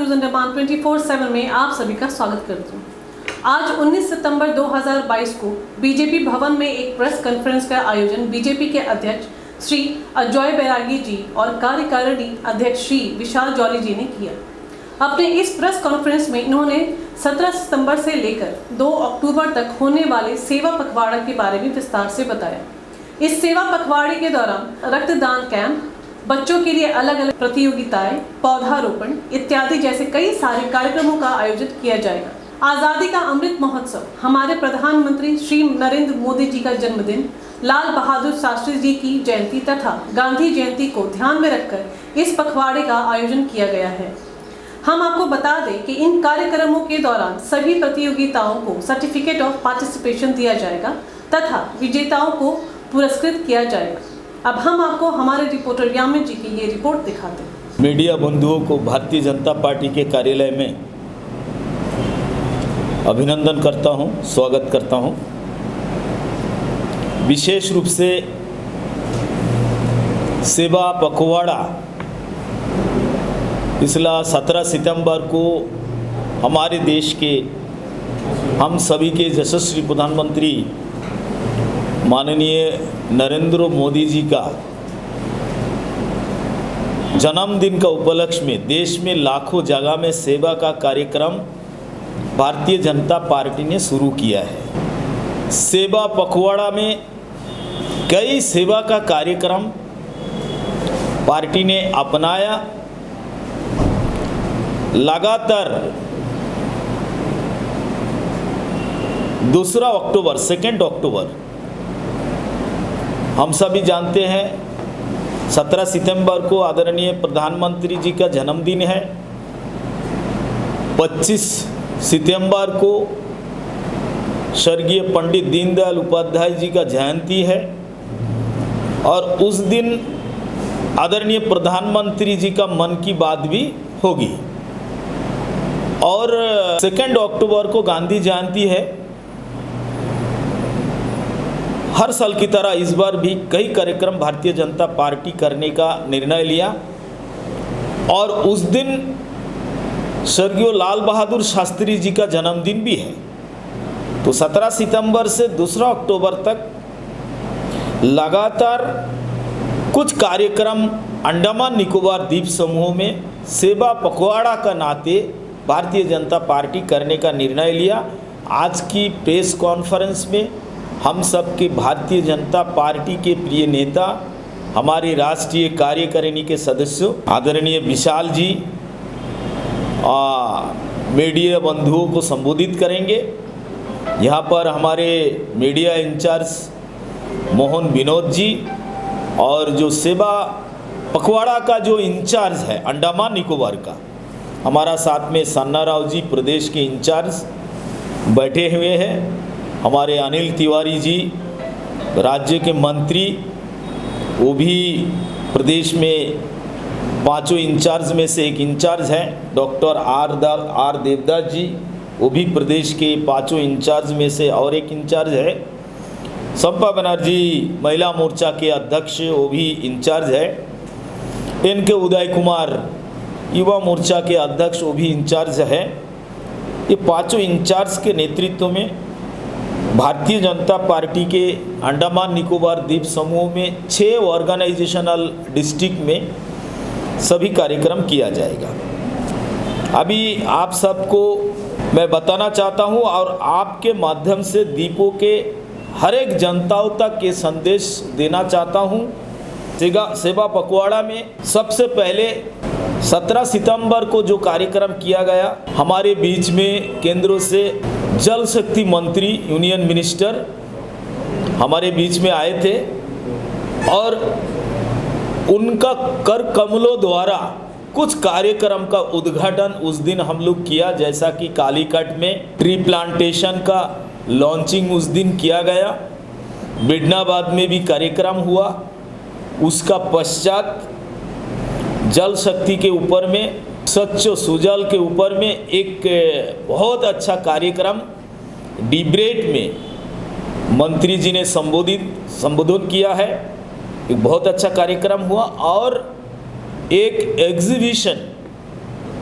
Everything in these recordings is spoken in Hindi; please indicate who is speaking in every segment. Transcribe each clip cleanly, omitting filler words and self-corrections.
Speaker 1: न्यूज़ ऑन डिमांड 24/7 में आप सभी का स्वागत करती हूँ। आज 19 सितंबर 2022 को बीजेपी भवन में एक प्रेस कॉन्फ्रेंस का आयोजन बीजेपी के अध्यक्ष श्री अजय बैरागी जी और कार्यकारिणी अध्यक्ष श्री विशाल जॉली जी ने किया। अपने इस प्रेस कॉन्फ्रेंस में इन्होंने 17 सितंबर से लेकर 2 अक्टूबर तक होने वाले सेवा पखवाड़ा के बारे में विस्तार से बताया। इस सेवा पखवाड़े के दौरान रक्तदान कैंप, बच्चों के लिए अलग अलग प्रतियोगिताएं, पौधारोपण इत्यादि जैसे कई सारे कार्यक्रमों का आयोजन किया जाएगा। आज़ादी का अमृत महोत्सव, हमारे प्रधानमंत्री श्री नरेंद्र मोदी जी का जन्मदिन, लाल बहादुर शास्त्री जी की जयंती तथा गांधी जयंती को ध्यान में रखकर इस पखवाड़े का आयोजन किया गया है। हम आपको बता दें कि इन कार्यक्रमों के दौरान सभी प्रतियोगिताओं को सर्टिफिकेट ऑफ पार्टिसिपेशन दिया जाएगा तथा विजेताओं को पुरस्कृत किया जाएगा। अब हम आपको हमारे रिपोर्टर यामिन जी की ये रिपोर्ट दिखाते हैं।
Speaker 2: मीडिया बंधुओं को भारतीय जनता पार्टी के कार्यालय में अभिनंदन करता हूं, स्वागत करता हूं। विशेष रूप से सेवा पखवाड़ा पिछला 17 सितंबर को हमारे देश के हम सभी के यशस्वी प्रधानमंत्री माननीय नरेंद्र मोदी जी का जन्मदिन का उपलक्ष्य में देश में लाखों जगह में सेवा का कार्यक्रम भारतीय जनता पार्टी ने शुरू किया है। सेवा पखवाड़ा में कई सेवा का कार्यक्रम पार्टी ने अपनाया। लगातार 2 अक्टूबर 2 अक्टूबर हम सभी जानते हैं 17 सितंबर को आदरणीय प्रधानमंत्री जी का जन्मदिन है। 25 सितंबर को स्वर्गीय पंडित दीनदयाल उपाध्याय जी का जयंती है और उस दिन आदरणीय प्रधानमंत्री जी का मन की बात भी होगी। और 2 अक्टूबर को गांधी जयंती है। हर साल की तरह इस बार भी कई कार्यक्रम भारतीय जनता पार्टी करने का निर्णय लिया और उस दिन स्वर्गीय लाल बहादुर शास्त्री जी का जन्मदिन भी है। तो 17 सितंबर से 2 अक्टूबर तक लगातार कुछ कार्यक्रम अंडमान निकोबार द्वीप समूह में सेवा पखवाड़ा का नाते भारतीय जनता पार्टी करने का निर्णय लिया। आज की प्रेस कॉन्फ्रेंस में हम सब के भारतीय जनता पार्टी के प्रिय नेता, हमारे राष्ट्रीय कार्यकारिणी के सदस्यों आदरणीय विशाल जी मीडिया बंधुओं को संबोधित करेंगे। यहाँ पर हमारे मीडिया इंचार्ज मोहन विनोद जी और जो सेवा पखवाड़ा का जो इंचार्ज है अंडमान निकोबार का, हमारा साथ में सन्ना राव जी प्रदेश के इंचार्ज बैठे हुए हैं। हमारे अनिल तिवारी जी राज्य के मंत्री, वो भी प्रदेश में 5 इंचार्ज में से एक इंचार्ज हैं। डॉक्टर आर देवदास जी, वो भी प्रदेश के 5 इंचार्ज में से और एक इंचार्ज है। संपा बनर्जी महिला मोर्चा के अध्यक्ष, वो भी इंचार्ज है। इनके उदय कुमार युवा मोर्चा के अध्यक्ष, वो भी इंचार्ज है। ये 5 इंचार्ज के नेतृत्व में भारतीय जनता पार्टी के अंडमान निकोबार द्वीप समूह में 6 ऑर्गेनाइजेशनल डिस्ट्रिक्ट में सभी कार्यक्रम किया जाएगा। अभी आप सबको मैं बताना चाहता हूं और आपके माध्यम से द्वीपों के हर एक जनताओं तक ये संदेश देना चाहता हूं। सेवा पखवाड़ा में सबसे पहले 17 सितंबर को जो कार्यक्रम किया गया, हमारे बीच में केंद्रों से जल शक्ति मंत्री यूनियन मिनिस्टर हमारे बीच में आए थे और उनका कर कमलों द्वारा कुछ कार्यक्रम का उद्घाटन उस दिन हम लोग किया। जैसा कि कालीकट में ट्री प्लांटेशन का लॉन्चिंग उस दिन किया गया, बिडनाबाद में भी कार्यक्रम हुआ। उसका पश्चात जल शक्ति के ऊपर में, स्वच्छ सुजल के ऊपर में एक बहुत अच्छा कार्यक्रम डिब्रेट में मंत्री जी ने संबोधन किया है। एक बहुत अच्छा कार्यक्रम हुआ और एक एग्जीबिशन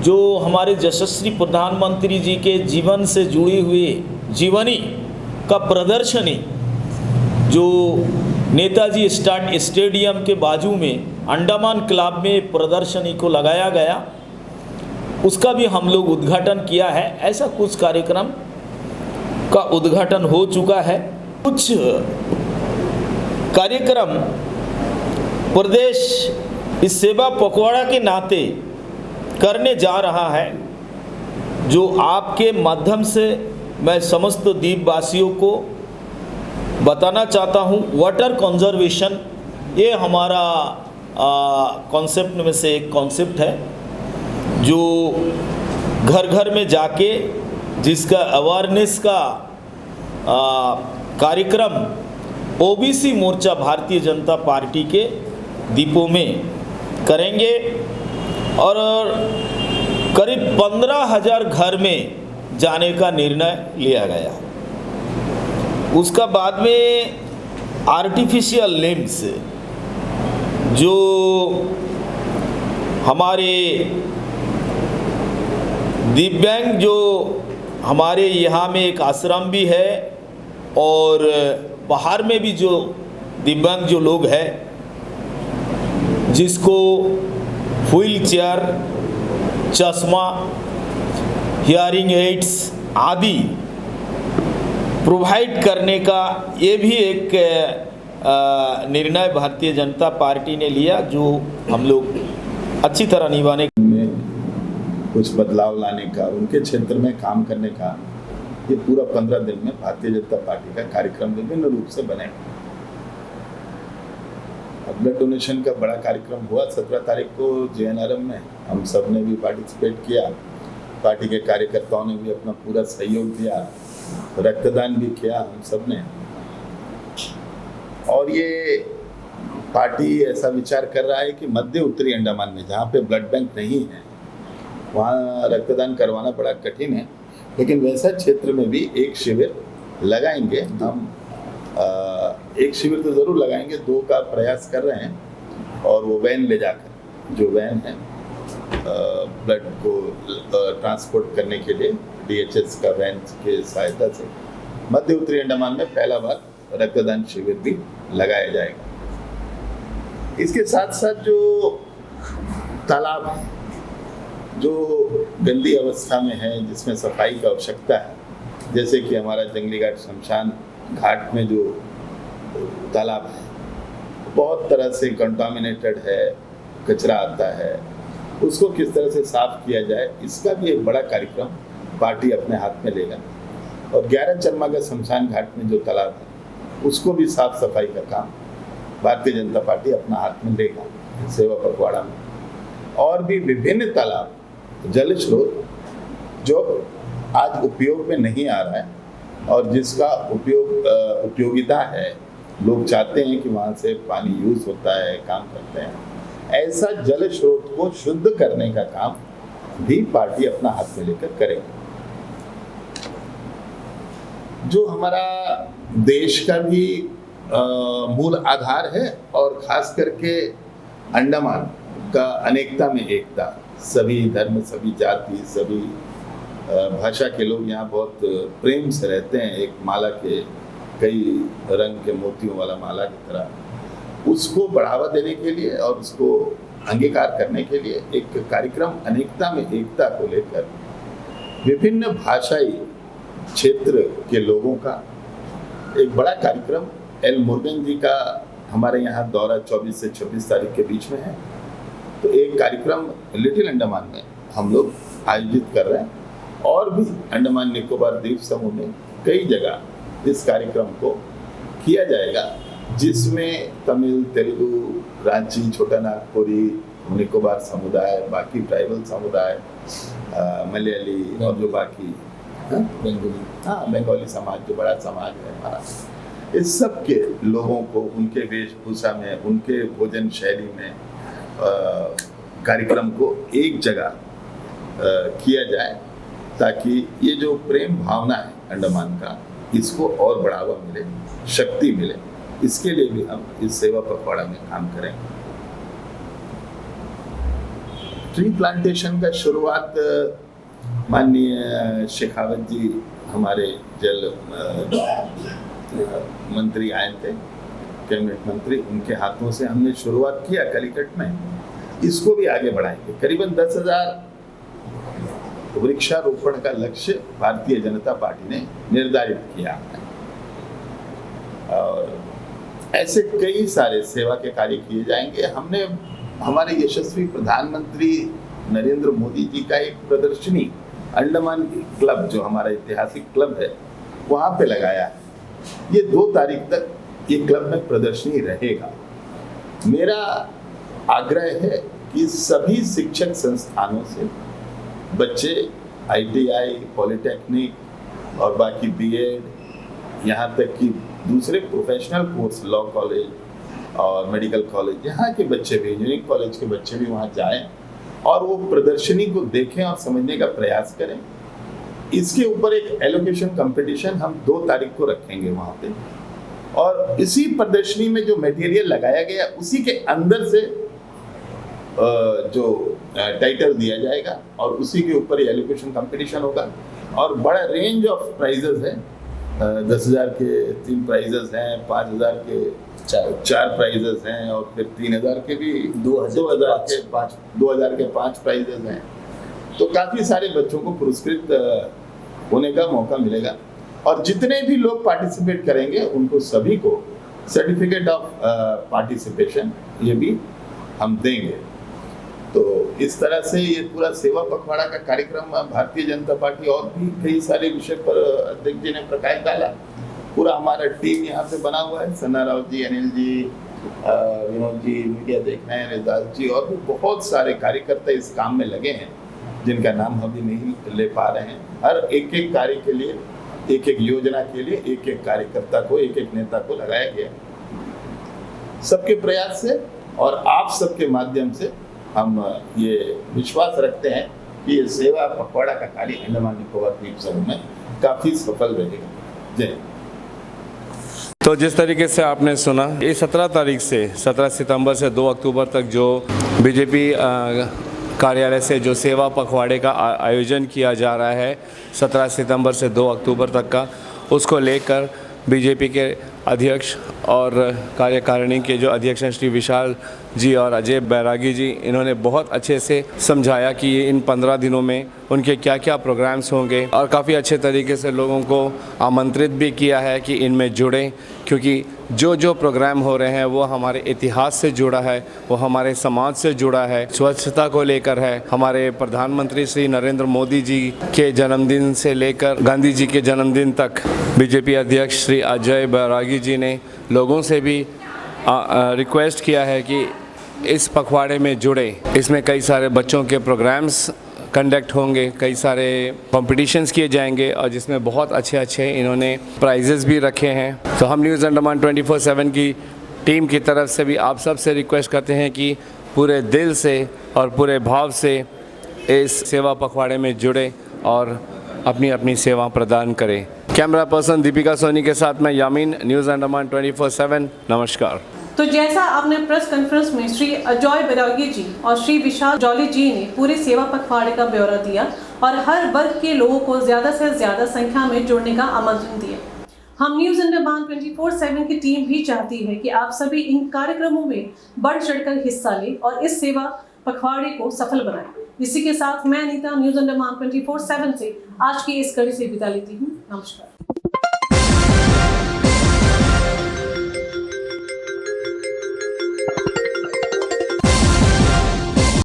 Speaker 2: जो हमारे यशस्वी प्रधानमंत्री जी के जीवन से जुड़ी हुई जीवनी का प्रदर्शनी जो नेताजी स्टेडियम के बाजू में अंडमान क्लब में प्रदर्शनी को लगाया गया, उसका भी हम लोग उद्घाटन किया है। ऐसा कुछ कार्यक्रम का उद्घाटन हो चुका है। कुछ कार्यक्रम प्रदेश इस सेवा पखवाड़ा के नाते करने जा रहा है, जो आपके माध्यम से मैं समस्त द्वीपवासियों को बताना चाहता हूँ। वाटर कंजर्वेशन ये हमारा कॉन्सेप्ट में से एक कॉन्सेप्ट है, जो घर घर में जाके जिसका अवेयरनेस का कार्यक्रम ओबीसी मोर्चा भारतीय जनता पार्टी के द्वीपों में करेंगे और करीब 15,000 घर में जाने का निर्णय लिया गया। उसका बाद में आर्टिफिशियल लिम्स जो हमारे दिव्यांग, जो हमारे यहाँ में एक आश्रम भी है और बाहर में भी जो दिव्यांग जो लोग हैं जिसको व्हील चेयर, चश्मा, हियरिंग एड्स आदि प्रोवाइड करने का ये भी एक निर्णय भारतीय जनता पार्टी ने लिया, जो हम लोग अच्छी तरह निभाने
Speaker 3: में कुछ बदलाव लाने का, उनके क्षेत्र में काम करने का ये पूरा 15 दिन में भारतीय जनता पार्टी का कार्यक्रम विभिन्न रूप से बनेगा। ब्लड डोनेशन का बड़ा कार्यक्रम हुआ 17 तारीख को JNRM में, हम सब ने भी पार्टिसिपेट किया। पार्टी के कार्यकर्ताओं ने भी अपना पूरा सहयोग दिया, रक्तदान भी किया हम सब ने। और ये पार्टी ऐसा विचार कर रहा है कि मध्य उत्तरी अंडमान में जहाँ पे ब्लड बैंक नहीं है वहाँ रक्तदान करवाना बड़ा कठिन है, लेकिन वैसा क्षेत्र में भी एक शिविर लगाएंगे हम। एक शिविर तो ज़रूर लगाएंगे, 2 का प्रयास कर रहे हैं। और वो वैन ले जाकर, जो वैन है ब्लड को ट्रांसपोर्ट करने के लिए DHS का वैन के सहायता से मध्य उत्तरी अंडमान में पहला बार रक्तदान शिविर भी लगाया जाएगा। इसके साथ साथ जो तालाब है जो गंदी अवस्था में है, जिसमें सफाई की आवश्यकता है, जैसे कि हमारा जंगली घाट शमशान घाट में जो तालाब है बहुत तरह से कंटामिनेटेड है, कचरा आता है, उसको किस तरह से साफ किया जाए, इसका भी एक बड़ा कार्यक्रम पार्टी अपने हाथ में लेगा। और 11 चरमा का शमशान घाट में जो तालाब है उसको भी साफ सफाई का काम भारतीय जनता पार्टी अपना हाथ में लेगा सेवा पखवाड़ा में। और भी विभिन्न तालाब, जल स्रोत जो आज उपयोग में नहीं आ रहा है और जिसका उपयोगिता है, लोग चाहते हैं कि वहाँ से पानी यूज होता है, काम करते हैं, ऐसा जल स्रोत को शुद्ध करने का काम भी पार्टी अपना हाथ में लेकर करेगी। जो हमारा देश का भी मूल आधार है और खास करके अंडमान का अनेकता में एकता, सभी धर्म, सभी जाति, सभी भाषा के लोग यहाँ बहुत प्रेम से रहते हैं, एक माला के कई रंग के मोतियों वाला माला की तरह। उसको बढ़ावा देने के लिए और उसको अंगीकार करने के लिए एक कार्यक्रम अनेकता में एकता को लेकर विभिन्न भाषाई क्षेत्र के लोगों का एक बड़ा कार्यक्रम एल मुरुगन जी का हमारे यहाँ दौरा 24 से 26 तारीख के बीच में है। तो एक कार्यक्रम लिटिल अंडमान में हम लोग आयोजित कर रहे हैं और भी अंडमान निकोबार द्वीप समूह में कई जगह इस कार्यक्रम को किया जाएगा, जिसमें तमिल, तेलुगु, रांची, छोटा नागपुरी, निकोबार समुदाय, बाकी ट्राइबल समुदाय, मलयाली और जो बाकी बंगाली समाज, जो बड़ा समाज है हमारा, इस सब के लोगों को उनके वेशभूषा में, उनके भोजन शैली में कार्यक्रम को एक जगह किया जाए, ताकि ये जो प्रेम भावना है अंडमान का, इसको और बढ़ावा मिले, शक्ति मिले। इसके लिए भी हम इस सेवा पखवाड़ा में काम करेंगे। ट्री प्लांटेशन का शुरुआत माननीय शेखावत जी हमारे जल मंत्री आए थे, कैबिनेट मंत्री, उनके हाथों से हमने शुरुआत किया कलिकट में। इसको भी आगे बढ़ाएंगे। करीबन 10,000 वृक्षारोपण का लक्ष्य भारतीय जनता पार्टी ने निर्धारित किया है और ऐसे कई सारे सेवा के कार्य किए जाएंगे। हमने हमारे यशस्वी प्रधानमंत्री नरेंद्र मोदी जी का एक प्रदर्शनी अंडमान क्लब, जो हमारा ऐतिहासिक क्लब है, वहाँ पे लगाया है। ये 2 तारीख तक ये क्लब में प्रदर्शनी रहेगा। मेरा आग्रह है कि सभी शिक्षण संस्थानों से बच्चे ITI, पॉलिटेक्निक और बाकी BEd, यहाँ तक कि दूसरे प्रोफेशनल कोर्स, लॉ कॉलेज और मेडिकल कॉलेज, यहाँ के बच्चे भी, इंजीनियरिंग कॉलेज के बच्चे भी वहाँ जाएं और वो प्रदर्शनी को देखें और समझने का प्रयास करें। इसके ऊपर एक एलोकेशन कंपटीशन हम 2 तारीख को रखेंगे वहाँ पे, और इसी प्रदर्शनी में जो मटेरियल लगाया गया उसी के अंदर से जो टाइटल दिया जाएगा और उसी के ऊपर एलोकेशन कंपटीशन होगा। और बड़ा रेंज ऑफ प्राइजेस है, 10,000 के 3 प्राइजेस हैं, 5,000 के 4 प्राइजेस हैं और फिर 3,000 के भी 2,000 के 5 प्राइजेस हैं। तो काफ़ी सारे बच्चों को पुरस्कृत होने का मौका मिलेगा और जितने भी लोग पार्टिसिपेट करेंगे उनको सभी को सर्टिफिकेट ऑफ पार्टिसिपेशन ये भी हम देंगे। तो इस तरह से ये पूरा सेवा पखवाड़ा का कार्यक्रम भारतीय जनता पार्टी और भी कई सारे विषय पर अध्यक्ष जी ने प्रकाश डाला। पूरा हमारा टीम यहाँ पे बना हुआ है, सन्ना राव जी, अनिल जी, विनोद जी, मीडिया देख रहे हैं, रिजाल जी, और भी बहुत सारे कार्यकर्ता इस काम में लगे हैं जिनका नाम हम भी नहीं ले पा रहे हैं। हर एक एक कार्य के लिए, एक एक योजना के लिए एक एक कार्यकर्ता को, एक एक नेता को लगाया गया। सबके प्रयास से और आप सबके माध्यम से हम ये विश्वास रखते हैं कि ये सेवा पखवाड़ा का कार्य अंडमान निकोबार द्वीप समूह में काफ़ी सफल रहेगा। जय हिंद।
Speaker 4: तो जिस तरीके से आपने सुना, ये 17 तारीख से 17 सितंबर से 2 अक्टूबर तक जो बीजेपी कार्यालय से जो सेवा पखवाड़े का आयोजन किया जा रहा है 17 सितंबर से 2 अक्टूबर तक का, उसको लेकर बीजेपी के अध्यक्ष और कार्यकारिणी के जो अध्यक्ष हैं श्री विशाल जी और अजय बैरागी जी, इन्होंने बहुत अच्छे से समझाया कि इन 15 दिनों में उनके क्या क्या प्रोग्राम्स होंगे और काफ़ी अच्छे तरीके से लोगों को आमंत्रित भी किया है कि इनमें जुड़ें, क्योंकि जो जो प्रोग्राम हो रहे हैं वो हमारे इतिहास से जुड़ा है, वो हमारे समाज से जुड़ा है, स्वच्छता को लेकर है। हमारे प्रधानमंत्री श्री नरेंद्र मोदी जी के जन्मदिन से लेकर गांधी जी के जन्मदिन तक बीजेपी अध्यक्ष श्री अजय बैरागी जी ने लोगों से भी रिक्वेस्ट किया है कि इस पखवाड़े में जुड़े। इसमें कई सारे बच्चों के प्रोग्राम्स कंडक्ट होंगे, कई सारे कॉम्पिटिशन्स किए जाएंगे और जिसमें बहुत अच्छे अच्छे इन्होंने प्राइजेस भी रखे हैं। तो हम न्यूज़ अंडमान 24/7 की टीम की तरफ से भी आप सब से रिक्वेस्ट करते हैं कि पूरे दिल से और पूरे भाव से इस सेवा पखवाड़े में जुड़े और अपनी अपनी सेवा प्रदान करें। कैमरा पर्सन दीपिका सोनी के साथ मैं यामीन, न्यूज़ अंडमान 24/7। नमस्कार।
Speaker 1: तो जैसा आपने प्रेस कॉन्फ्रेंस में श्री अजय बैरागी जी और श्री विशाल जॉली जी ने पूरे सेवा पखवाड़े का ब्यौरा दिया और हर वर्ग के लोगों को ज़्यादा से ज़्यादा संख्या में जुड़ने का आमंत्रण दिया। हम न्यूज़ अंडमान 24/7 की टीम भी चाहती है कि आप सभी इन कार्यक्रमों में बढ़ चढ़कर हिस्सा लें और इस सेवा पखवाड़े को सफल बनाएं। इसी के साथ मैं अनीता न्यूज़ अंडमान 24/7 से आज की इस कड़ी से विदा लेती हूँ। नमस्कार।